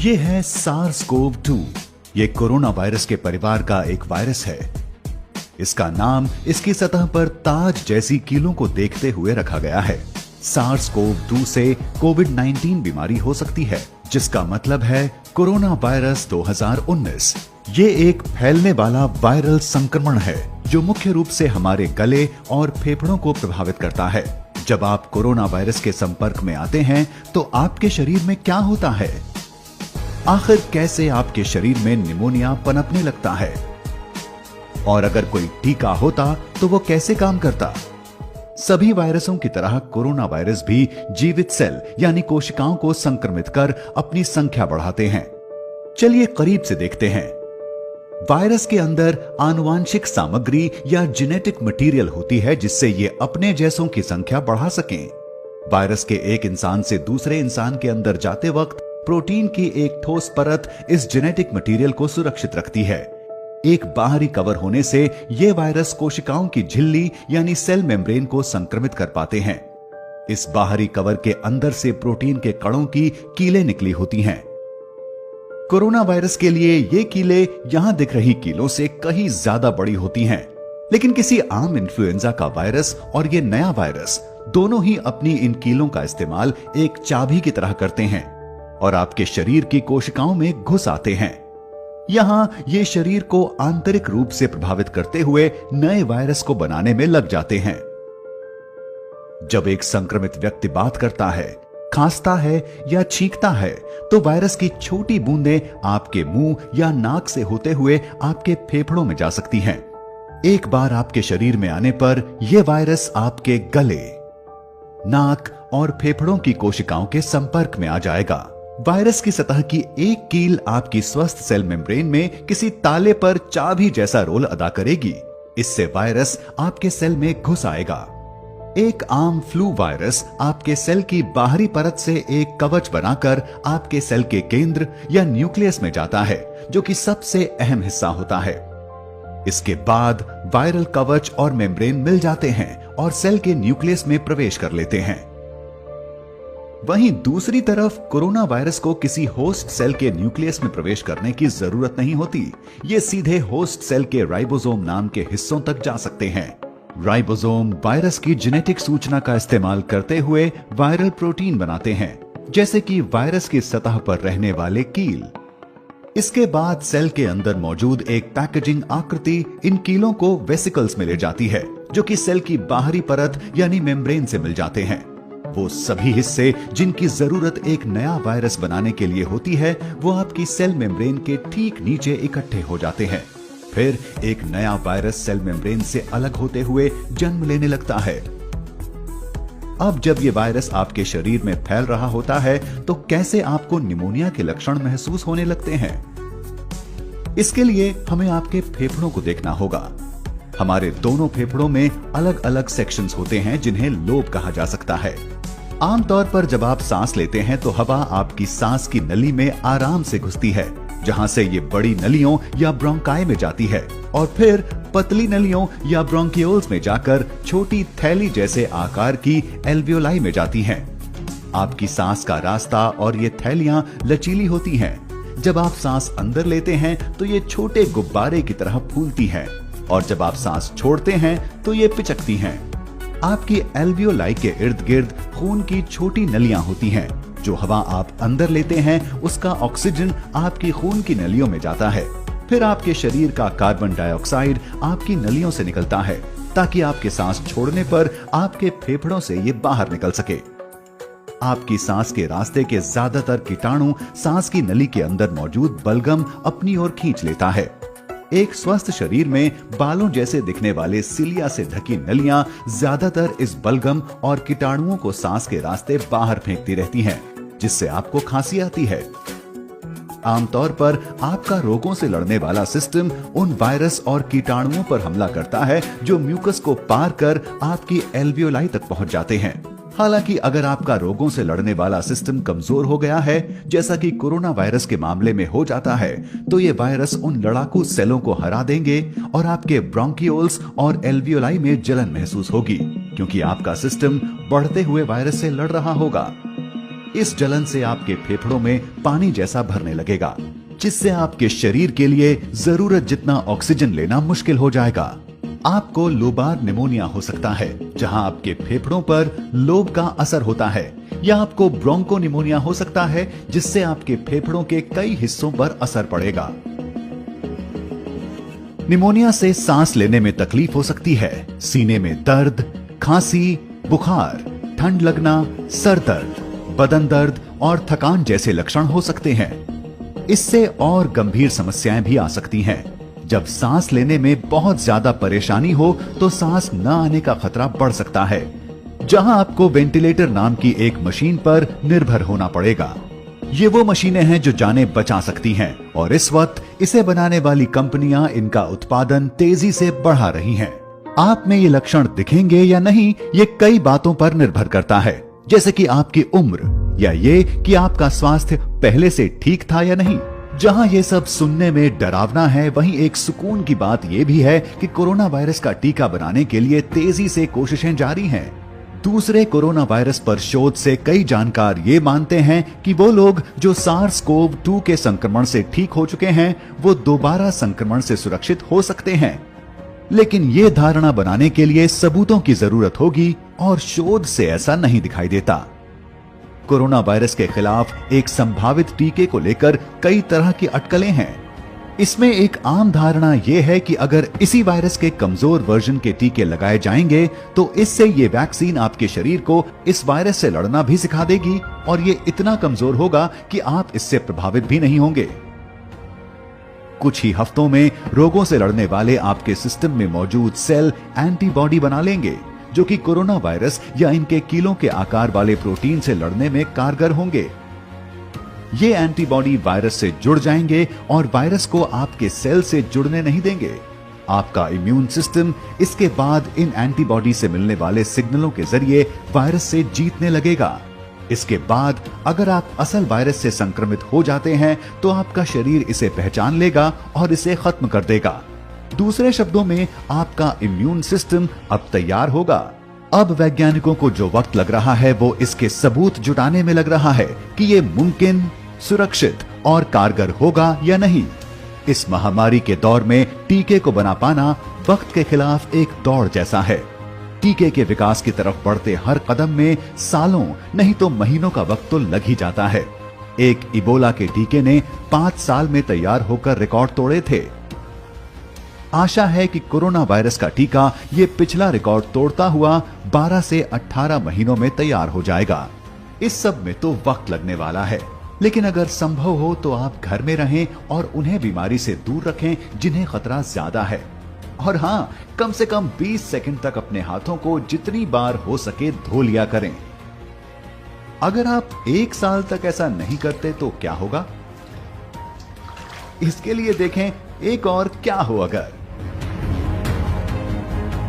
ये है SARS-CoV-2। ये कोरोना वायरस के परिवार का एक वायरस है। इसका नाम इसकी सतह पर ताज जैसी कीलों को देखते हुए रखा गया है। SARS-CoV-2 से कोविड-19 बीमारी हो सकती है, जिसका मतलब है कोरोना वायरस 2019। ये एक फैलने वाला वायरल संक्रमण है जो मुख्य रूप से हमारे गले और फेफड़ों को प्रभावित करता है। जब आप कोरोना वायरस के संपर्क में आते हैं तो आपके शरीर में क्या होता है? आखिर कैसे आपके शरीर में निमोनिया पनपने लगता है? और अगर कोई टीका होता तो वो कैसे काम करता? सभी वायरसों की तरह कोरोना वायरस भी जीवित सेल यानी कोशिकाओं को संक्रमित कर अपनी संख्या बढ़ाते हैं। चलिए करीब से देखते हैं। वायरस के अंदर आनुवांशिक सामग्री या जेनेटिक मटेरियल होती है जिससे ये अपने जैसों की संख्या बढ़ा सकें। वायरस के एक इंसान से दूसरे इंसान के अंदर जाते वक्त प्रोटीन की एक ठोस परत इस जेनेटिक मटेरियल को सुरक्षित रखती है। एक बाहरी कवर होने से ये वायरस कोशिकाओं की झिल्ली यानी सेल मेम्ब्रेन को संक्रमित कर पाते हैं। इस बाहरी कवर के अंदर से प्रोटीन के कणों की कीलें निकली होती हैं। कोरोना वायरस के लिए ये कीलें यहां दिख रही कीलों से कहीं ज्यादा बड़ी होती हैं। लेकिन किसी आम इन्फ्लुएंजा का वायरस और ये नया वायरस दोनों ही अपनी इन कीलों का इस्तेमाल एक चाबी की तरह करते हैं और आपके शरीर की कोशिकाओं में घुस आते हैं। यहां ये शरीर को आंतरिक रूप से प्रभावित करते हुए नए वायरस को बनाने में लग जाते हैं। जब एक संक्रमित व्यक्ति बात करता है, खांसता है या छींकता है तो वायरस की छोटी बूंदें आपके मुंह या नाक से होते हुए आपके फेफड़ों में जा सकती हैं। एक बार आपके शरीर में आने पर यह वायरस आपके गले, नाक और फेफड़ों की कोशिकाओं के संपर्क में आ जाएगा। वायरस की सतह की एक कील आपकी स्वस्थ सेल मेम्ब्रेन में किसी ताले पर चाबी जैसा रोल अदा करेगी। इससे वायरस आपके सेल में घुस आएगा। एक आम फ्लू वायरस आपके सेल की बाहरी परत से एक कवच बनाकर आपके सेल के केंद्र या न्यूक्लियस में जाता है, जो कि सबसे अहम हिस्सा होता है। इसके बाद वायरल कवच और मेम्ब्रेन मिल जाते हैं और सेल के न्यूक्लियस में प्रवेश कर लेते हैं। वहीं दूसरी तरफ कोरोना वायरस को किसी होस्ट सेल के न्यूक्लियस में प्रवेश करने की जरूरत नहीं होती। ये सीधे होस्ट सेल के राइबोसोम नाम के हिस्सों तक जा सकते हैं। राइबोसोम वायरस की जेनेटिक सूचना का इस्तेमाल करते हुए वायरल प्रोटीन बनाते हैं, जैसे कि वायरस की सतह पर रहने वाले कील। इसके बाद सेल के अंदर मौजूद एक पैकेजिंग आकृति इन कीलों को वेसिकल्स में ले जाती है, जो कि सेल की बाहरी परत यानी मेम्ब्रेन से मिल जाते हैं। वो सभी हिस्से जिनकी जरूरत एक नया वायरस बनाने के लिए होती है, वो आपकी सेल मेम्ब्रेन के ठीक नीचे इकट्ठे हो जाते हैं। फिर एक नया वायरस सेल मेम्ब्रेन से अलग होते हुए जन्म लेने लगता है। अब जब ये वायरस आपके शरीर में फैल रहा होता है तो कैसे आपको निमोनिया के लक्षण महसूस होने लगते हैं? इसके लिए हमें आपके फेफड़ों को देखना होगा। हमारे दोनों फेफड़ों में अलग अलग सेक्शंस होते हैं जिन्हें लोब कहा जा सकता है। आमतौर पर जब आप सांस लेते हैं तो हवा आपकी सांस की नली में आराम से घुसती है, जहां से ये बड़ी नलियों या ब्रोंकाई में जाती है और फिर पतली नलियों या ब्रोंकियोल्स में जाकर छोटी थैली जैसे आकार की एल्वियोलाई में जाती हैं। आपकी सांस का रास्ता और ये थैलियां लचीली होती हैं। जब आप सांस अंदर लेते हैं तो ये छोटे गुब्बारे की तरह फूलती हैं और जब आप सांस छोड़ते हैं तो ये पिचकती हैं। आपकी एल्वियोलाई के इर्द गिर्द खून की छोटी नलियां होती हैं। जो हवा आप अंदर लेते हैं उसका ऑक्सीजन आपकी खून की नलियों में जाता है। फिर आपके शरीर का कार्बन डाइऑक्साइड आपकी नलियों से निकलता है ताकि आपके सांस छोड़ने पर आपके फेफड़ों से ये बाहर निकल सके। आपकी सांस के रास्ते के ज्यादातर कीटाणु सांस की नली के अंदर मौजूद बलगम अपनी ओर खींच लेता है। एक स्वस्थ शरीर में बालों जैसे दिखने वाले सिलिया से ढकी नलियां ज्यादातर इस बलगम और कीटाणुओं को सांस के रास्ते बाहर फेंकती रहती हैं, जिससे आपको खांसी आती है। आमतौर पर आपका रोगों से लड़ने वाला सिस्टम उन वायरस और कीटाणुओं पर हमला करता है जो म्यूकस को पार कर आपकी एल्वियोलाई तक पहुंच जाते हैं। हालांकि अगर आपका रोगों से लड़ने वाला सिस्टम कमजोर हो गया है, जैसा कि कोरोना वायरस के मामले में हो जाता है, तो ये वायरस उन लड़ाकू सेलों को हरा देंगे और आपके ब्रोंकियोल्स और एल्वियोलाई में जलन महसूस होगी, क्योंकि आपका सिस्टम बढ़ते हुए वायरस से लड़ रहा होगा। इस जलन से आपके फेफड़ों में पानी जैसा भरने लगेगा, जिससे आपके शरीर के लिए जरूरत जितना ऑक्सीजन लेना मुश्किल हो जाएगा। आपको लोबार निमोनिया हो सकता है, जहां आपके फेफड़ों पर लोब का असर होता है, या आपको ब्रोंको निमोनिया हो सकता है, जिससे आपके फेफड़ों के कई हिस्सों पर असर पड़ेगा। निमोनिया से सांस लेने में तकलीफ हो सकती है, सीने में दर्द, खांसी, बुखार, ठंड लगना, सर दर्द, बदन दर्द और थकान जैसे लक्षण हो सकते हैं। इससे और गंभीर समस्याएं भी आ सकती हैं। जब सांस लेने में बहुत ज्यादा परेशानी हो तो सांस न आने का खतरा बढ़ सकता है, जहां आपको वेंटिलेटर नाम की एक मशीन पर निर्भर होना पड़ेगा। ये वो मशीनें हैं जो जानें बचा सकती हैं, और इस वक्त इसे बनाने वाली कंपनियां इनका उत्पादन तेजी से बढ़ा रही हैं। आप में ये लक्षण दिखेंगे या नहीं, ये कई बातों पर निर्भर करता है, जैसे कि आपकी उम्र, या ये कि आपका स्वास्थ्य पहले से ठीक था या नहीं। जहां ये सब सुनने में डरावना है, वहीं एक सुकून की बात यह भी है कि कोरोना वायरस का टीका बनाने के लिए तेजी से कोशिशें जारी हैं। दूसरे कोरोना वायरस पर शोध से कई जानकार ये मानते हैं कि वो लोग जो SARS-CoV-2 के संक्रमण से ठीक हो चुके हैं, वो दोबारा संक्रमण से सुरक्षित हो सकते हैं। लेकिन ये धारणा बनाने के लिए सबूतों की जरूरत होगी, और शोध से ऐसा नहीं दिखाई देता। कोरोना वायरस के खिलाफ एक संभावित टीके को लेकर कई तरह की अटकलें हैं। इसमें एक आम धारणा यह है कि अगर इसी वायरस के कमजोर वर्जन के टीके लगाए जाएंगे तो इससे ये वैक्सीन आपके शरीर को इस वायरस से लड़ना भी सिखा देगी, और ये इतना कमजोर होगा कि आप इससे प्रभावित भी नहीं होंगे। कुछ ही हफ्तों में रोगों से लड़ने वाले आपके सिस्टम में मौजूद सेल एंटीबॉडी बना लेंगे, जो कि कोरोना वायरस या इनके कीलों के आकार वाले प्रोटीन से लड़ने में कारगर होंगे। ये एंटीबॉडी वायरस से जुड़ जाएंगे और वायरस को आपके सेल से जुड़ने नहीं देंगे। आपका इम्यून सिस्टम इसके बाद इन एंटीबॉडी से मिलने वाले सिग्नलों के जरिए वायरस से जीतने लगेगा। इसके बाद अगर आप असल वायरस से संक्रमित हो जाते हैं तो आपका शरीर इसे पहचान लेगा और इसे खत्म कर देगा। दूसरे शब्दों में, आपका इम्यून सिस्टम अब तैयार होगा। अब वैज्ञानिकों को जो वक्त लग रहा है वो इसके सबूत जुटाने में लग रहा है कि ये मुमकिन, सुरक्षित और कारगर होगा या नहीं। इस महामारी के दौर में टीके को बना पाना वक्त के खिलाफ एक दौड़ जैसा है। टीके के विकास की तरफ बढ़ते हर कदम में सालों नहीं तो महीनों का वक्त तो लग ही जाता है। एक इबोला के टीके ने 5 साल में तैयार होकर रिकॉर्ड तोड़े थे। आशा है कि कोरोना वायरस का टीका ये पिछला रिकॉर्ड तोड़ता हुआ 12 से 18 महीनों में तैयार हो जाएगा। इस सब में तो वक्त लगने वाला है, लेकिन अगर संभव हो तो आप घर में रहें और उन्हें बीमारी से दूर रखें जिन्हें खतरा ज्यादा है। और हाँ, कम से कम 20 सेकंड तक अपने हाथों को जितनी बार हो सके धो लिया करें। अगर आप 1 साल तक ऐसा नहीं करते तो क्या होगा? इसके लिए देखें एक और क्या हो अगर।